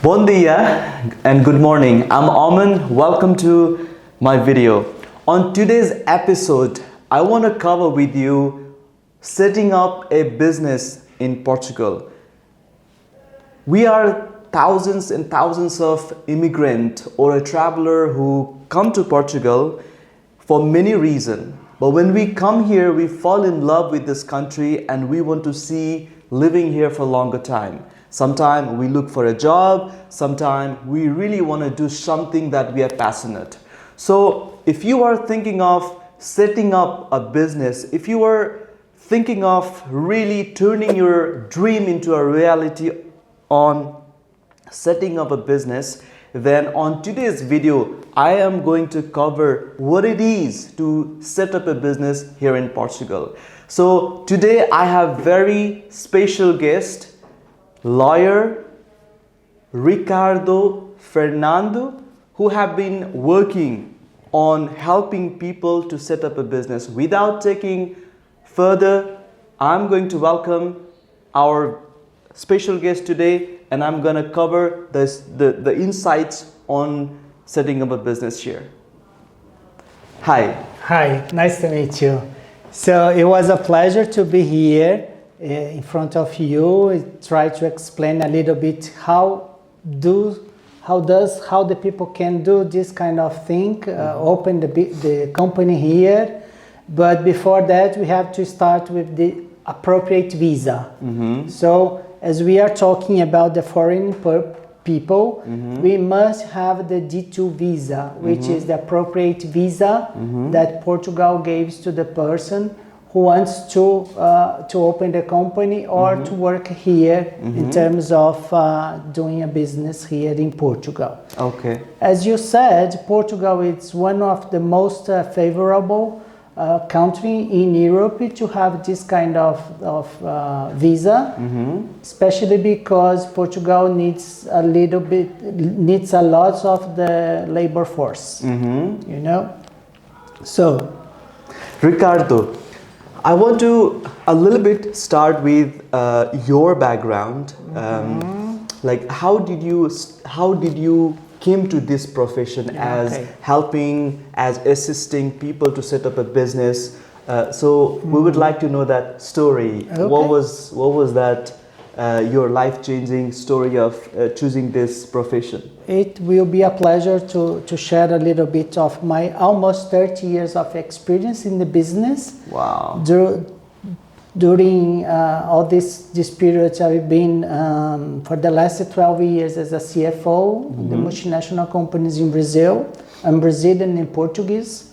Bon dia and good morning. I'm Aman. Welcome to my video. On today's episode, I want to cover with you setting up a business in Portugal. We are thousands and thousands of immigrant or a traveler who come to Portugal for many reasons. But when we come here, we fall in love with this country and we want to see living here for a longer time. Sometimes we look for a job, sometimes we really want to do something that we are passionate. So if you are thinking of setting up a business, if you are thinking of really turning your dream into a reality on setting up a business, then on today's video, I am going to cover what it is to set up a business here in Portugal. So today I have very special guest, lawyer Ricardo Fernando, who have been working on helping people to set up a business. Without taking further, I'm going to welcome our special guest today, and I'm going to cover the insights on setting up a business here. Hi. Hi, nice to meet you. So it was a pleasure to be here in front of you. Try to explain a little bit how the people can do this kind of thing, open the company here. But before that, we have to start with the appropriate visa. So as we are talking about the foreign people, we must have the D2 visa, which is the appropriate visa that Portugal gives to the person who wants to open the company or to work here in terms of doing a business here in Portugal. Okay. As you said, Portugal is one of the most favorable country in Europe to have this kind of visa, especially because Portugal needs a lot of the labor force, you know. So, Ricardo, I want to a little bit start with your background. Like, how did you came to this profession as helping, as assisting people to set up a business? So we would like to know that story. Okay. What was that your life-changing story of choosing this profession? it will be a pleasure to share a little bit of my almost 30 years of experience in the business. Wow. During all this period, I've been for the last 12 years as a CFO in the multinational companies in Brazil. I'm Brazilian and Portuguese.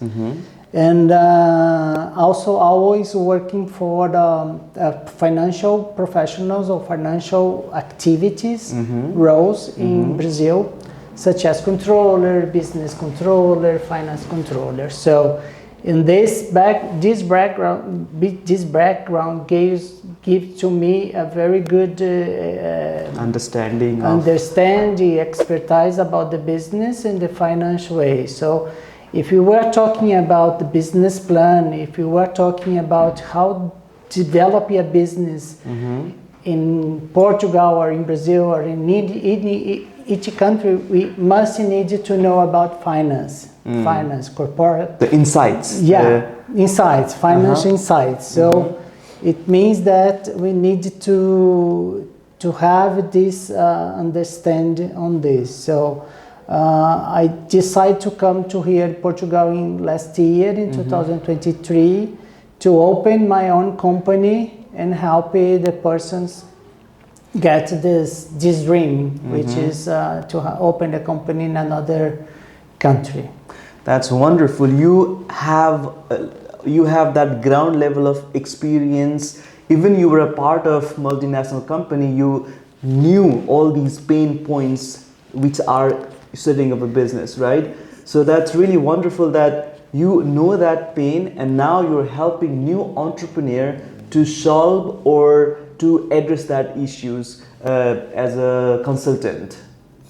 And also always working for the financial professionals or financial activities roles in Brazil, such as controller, business controller, finance controller. So in this background gives to me a very good understanding, expertise about the business and the financial way. So if you were talking about the business plan, if you were talking about how to develop a business in Portugal or in Brazil or in each country, we must need to know about finance, corporate. The insights. Insights, financial insights. So it means that we need to have this understanding on this. So I decided to come to here in Portugal in last year, in 2023, to open my own company and help the persons get this dream, which is to open a company in another country. That's wonderful. You have that ground level of experience. Even you were a part of multinational company, you knew all these pain points which are setting up a business, right? So that's really wonderful that you know that pain and now you're helping new entrepreneur to solve or to address that issues as a consultant.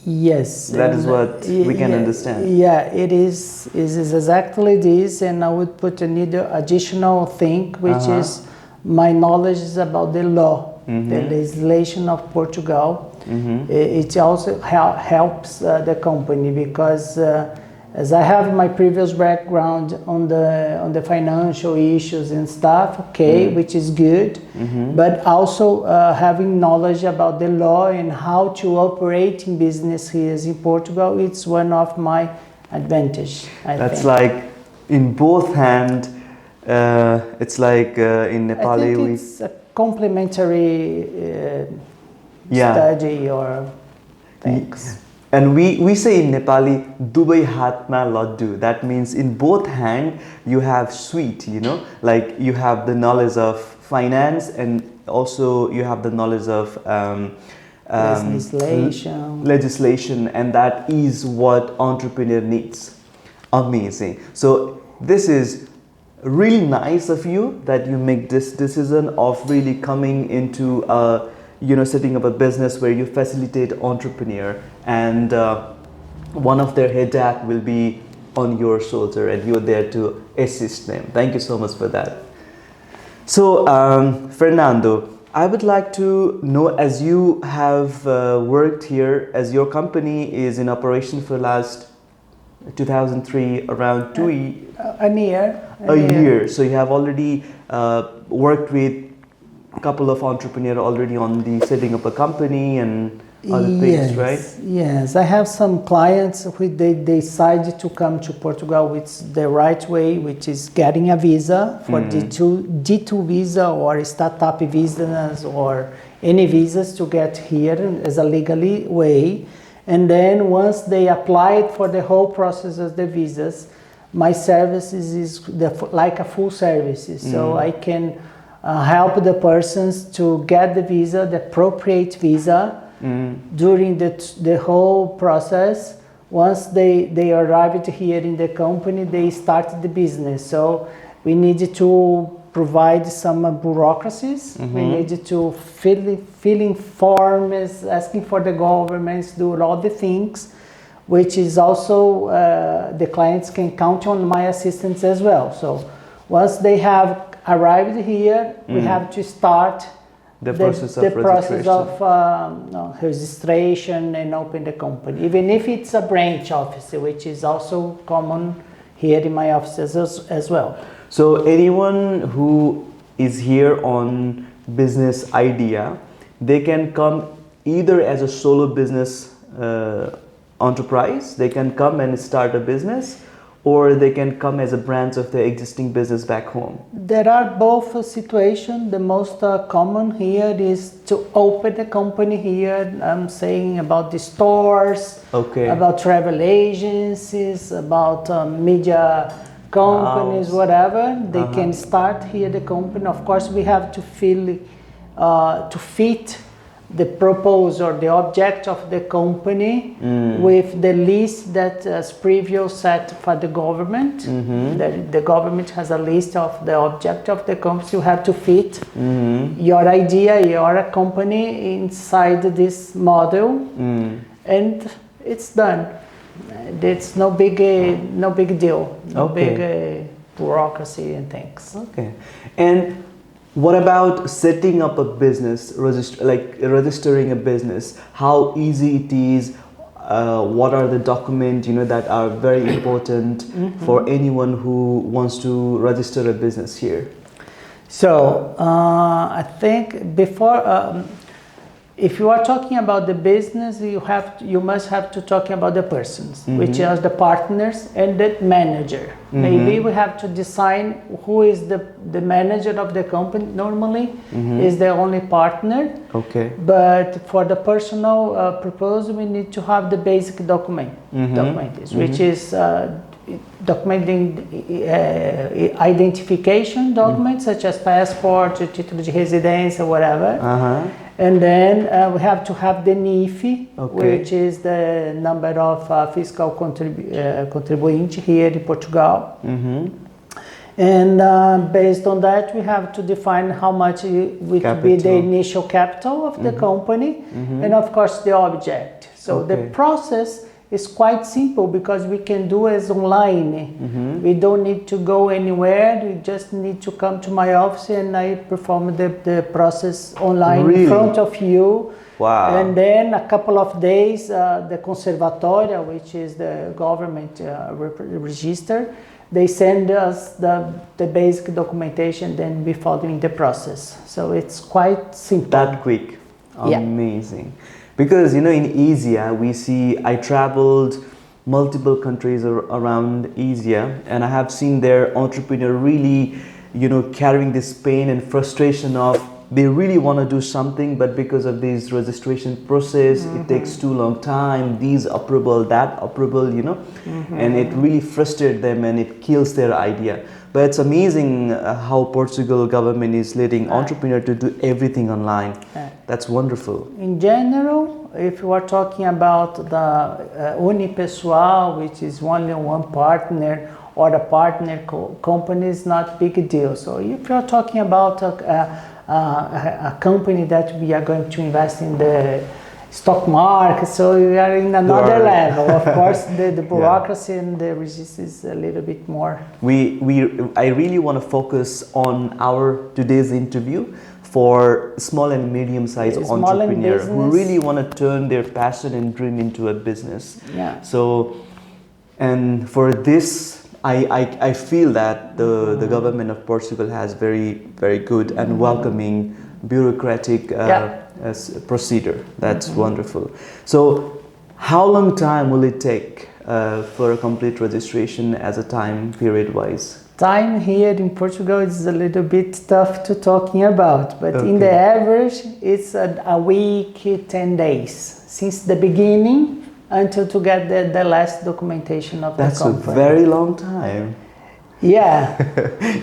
Yes. That is what we can understand. Yeah, it is exactly this, and I would put another additional thing, which is my knowledge is about the law, the legislation of Portugal. It also helps the company because as I have my previous background on the financial issues and stuff, which is good, but also having knowledge about the law and how to operate in business here in Portugal, it's one of my advantage. That's like in both hand. It's like in Nepali I think it's a complementary study or things. And we say in Nepali, Dubai hatma laddu. That means in both hand you have sweet, you know, like you have the knowledge of finance and also you have the knowledge of legislation, and that is what entrepreneur needs. Amazing. So this is really nice of you that you make this decision of really coming into setting up a business where you facilitate entrepreneur, and one of their headache will be on your shoulder and you're there to assist them. Thank you so much for that. So Fernando, I would like to know, as you have worked here, as your company is in operation for last 2003, around a year. So you have already worked with a couple of entrepreneurs already on the setting up a company and other things, right? Yes, I have some clients who they decide to come to Portugal with the right way, which is getting a visa for D2 visa or startup visas or any visas to get here as a legally way. And then once they applied for the whole process of the visas, my services is like a full services. So I can help the persons to get the visa, the appropriate visa, during the whole process. Once they arrived here in the company, they started the business. So we need to provide some bureaucracies. We need to fill in forms, asking for the governments, do all the things, which is also the clients can count on my assistance as well. So once they have arrived here, we have to start the process of registration and open the company, even if it's a branch office, which is also common here in my offices as well. So anyone who is here on business idea, they can come either as a solo business enterprise, they can come and start a business, or they can come as a branch of the existing business back home. There are both situations. The most common here is to open a company here. I'm saying about the stores, about travel agencies, about media companies, whatever. They can start here the company. Of course, we have to fit the purpose or the object of the company with the list that is previously set for the government. The government has a list of the object of the company. You have to fit your idea, your company inside this model, and it's done. It's no big deal, big bureaucracy and things. Okay, and what about setting up a business, registering a business? How easy it is? What are the documents that are very important for anyone who wants to register a business here? So I think before, if you are talking about the business, you must have to talk about the persons, which are the partners and the manager. Maybe we have to decide who is the manager of the company. Normally, is the only partner. Okay. But for the personal purpose, we need to have the basic document, which is documenting identification documents such as passport, título de residência, whatever. And then we have to have the NIF, which is the number of fiscal contribuinte here in Portugal. And based on that, we have to define how much would be the initial capital of the company, and of course the object. So the process is quite simple because we can do it online. We don't need to go anywhere. We just need to come to my office and I perform the process online in front of you. Wow. And then a couple of days, the Conservatoria, which is the government register, they send us the basic documentation, then we following the process. So it's quite simple. That quick. Yeah. Amazing. Because, in Asia, I traveled multiple countries around Asia, and I have seen their entrepreneur really, carrying this pain and frustration of they really want to do something, but because of this registration process, it takes too long time, these approval, that approval, and it really frustrates them and it kills their idea. But it's amazing how Portugal government is letting entrepreneur to do everything online. That's wonderful. In general, if you are talking about the unipessoal, which is only one partner, or the partner company, is not big deal. So if you are talking about a company that we are going to invest in the stock market, so we are in another level. Of course, the bureaucracy and the resistance is a little bit more. I really want to focus on our today's interview for small and medium-sized entrepreneurs who really want to turn their passion and dream into a business. Yeah. So, and for this, I feel that the government of Portugal has very, very good and welcoming bureaucratic procedure. That's wonderful. So how long time will it take for a complete registration as a time period wise? Time here in Portugal is a little bit tough to talking about, but in the average it's a week, 10 days since the beginning until to get the last documentation of the company. That's a very long time. Yeah.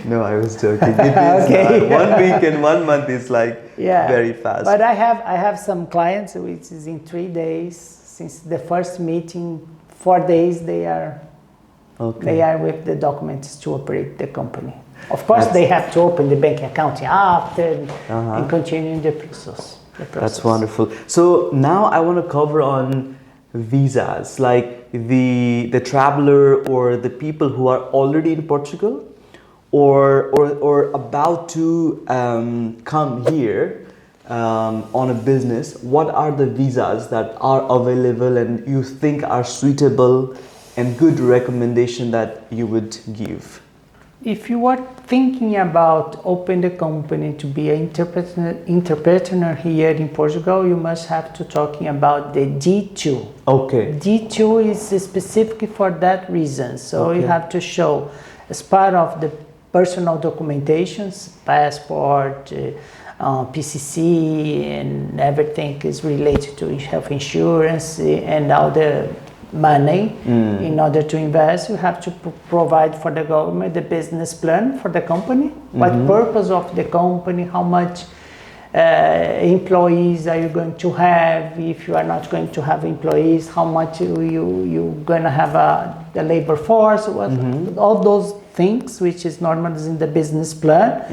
No, I was joking. It is 1 week and 1 month is very fast. But I have some clients which is in 3 days. Since the first meeting, 4 days they are with the documents to operate the company. Of course, they have to open the bank account after and continue the process. That's wonderful. So now I want to cover on visas, like the traveler or the people who are already in Portugal or about to come here on a business. What are the visas that are available and you think are suitable and good recommendation that you would give? If you are thinking about opening a company to be an entrepreneur here in Portugal, you must have to talking about the D2. Okay. D2 is specific for that reason. So you have to show as part of the personal documentations, passport, PCC, and everything is related to health insurance and all the money in order to invest. You have to provide for the government the business plan for the company, what purpose of the company, how much employees are you going to have, if you are not going to have employees, how much you're going to have the labor force, all those things which is normally in the business plan.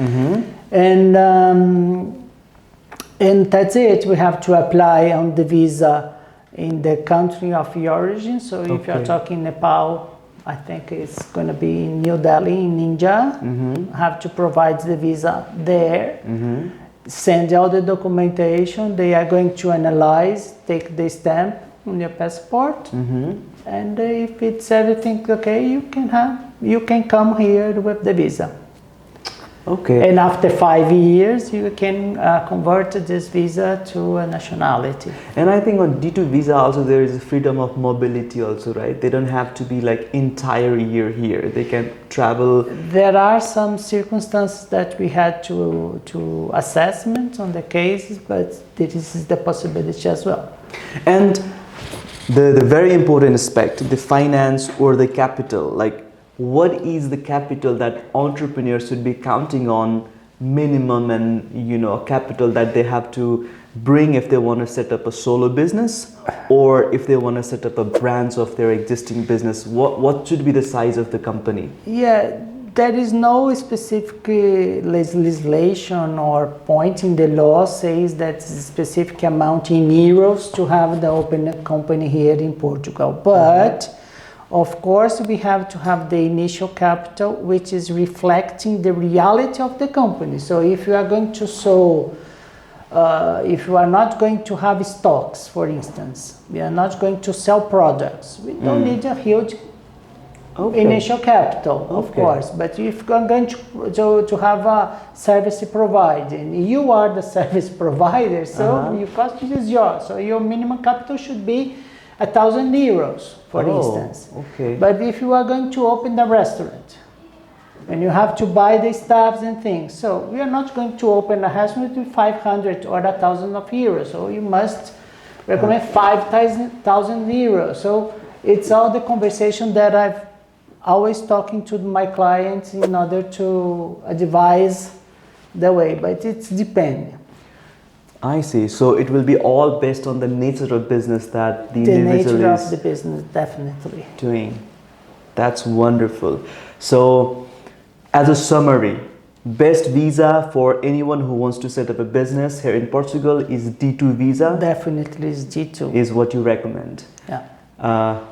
And that's it. We have to apply on the visa in the country of your origin. So if you're talking Nepal, I think it's going to be in New Delhi, in India. Have to provide the visa there. Send all the documentation. They are going to analyze, take the stamp on your passport. And if it's everything okay, you can come here with the visa. Okay. And after 5 years, you can convert this visa to a nationality. And I think on D2 visa also there is a freedom of mobility also, right? They don't have to be like entire year here. They can travel. There are some circumstances that we had to assessment on the cases, but this is the possibility as well. And the very important aspect, the finance or the capital, like what is the capital that entrepreneurs should be counting on minimum and capital that they have to bring if they want to set up a solo business or if they want to set up a branch of their existing business? What should be the size of the company? Yeah, there is no specific legislation or point in the law says that specific amount in euros to have the open company here in Portugal, but of course, we have to have the initial capital, which is reflecting the reality of the company. So if you are going to sell if you are not going to have stocks, for instance, we are not going to sell products, we don't need a huge initial capital, of course. But if you're going to have a service provider, and you are the service provider, so your cost is yours. So your minimum capital should be 1,000 euros, for instance. But if you are going to open the restaurant, and you have to buy the stuffs and things, so we are not going to open a restaurant with 500 or 1,000 of euros. So you must recommend 5,000 euros. So it's all the conversation that I've always talking to my clients in order to advise the way, but it's depending. I see. So it will be all based on the nature of business that the nature individual of is the business, definitely doing. That's wonderful. So as a summary, best visa for anyone who wants to set up a business here in Portugal is D2 visa. Definitely is D2. Is what you recommend. Yeah.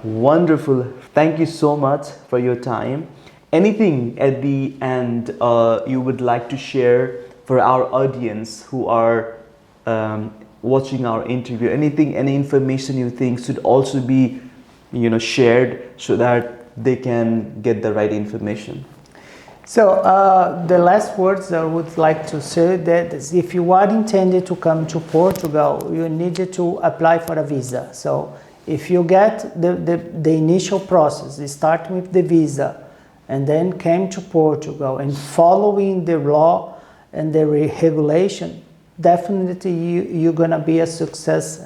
Wonderful. Thank you so much for your time. Anything at the end you would like to share for our audience who are watching our interview? Anything, any information you think should also be, shared so that they can get the right information? So the last words I would like to say that is, if you are intended to come to Portugal, you need to apply for a visa. So if you get the initial process, start with the visa, and then came to Portugal and following the law and the regulation, definitely you're gonna be a success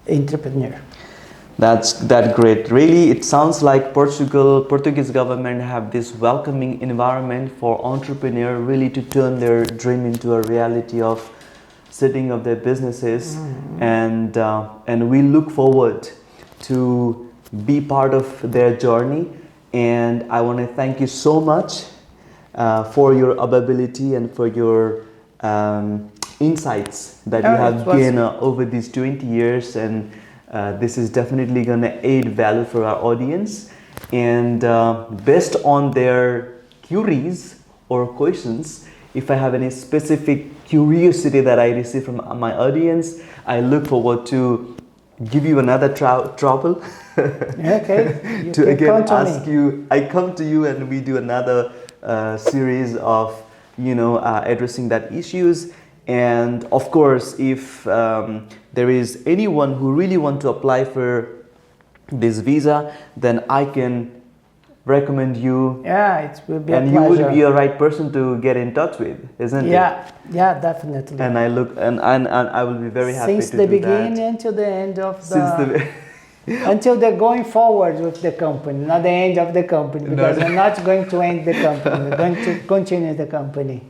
entrepreneur. That's great. Really, it sounds like Portuguese government have this welcoming environment for entrepreneur really to turn their dream into a reality of setting up their businesses, and we look forward to be part of their journey. And I want to thank you so much for your availability and for your insights that you have gained over these 20 years, and this is definitely going to aid value for our audience. And based on their queries or questions, if I have any specific curiosity that I receive from my audience, I look forward to give you another trouble. Okay. To again ask you. I come to you and we do another series of addressing that issues. And of course, if there is anyone who really want to apply for this visa, then I can recommend you. Yeah, it will be and a you pleasure. would be a right person to get in touch with, isn't it? Yeah, definitely. And I will be very happy since to the do beginning that. until the end of the until they're going forward with the company, not the end of the company, because we're not going to end the company, we're going to continue the company.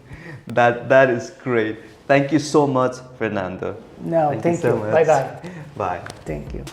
That is great. Thank you so much, Fernando. No, thank you. So much. Bye-bye. Bye. Thank you.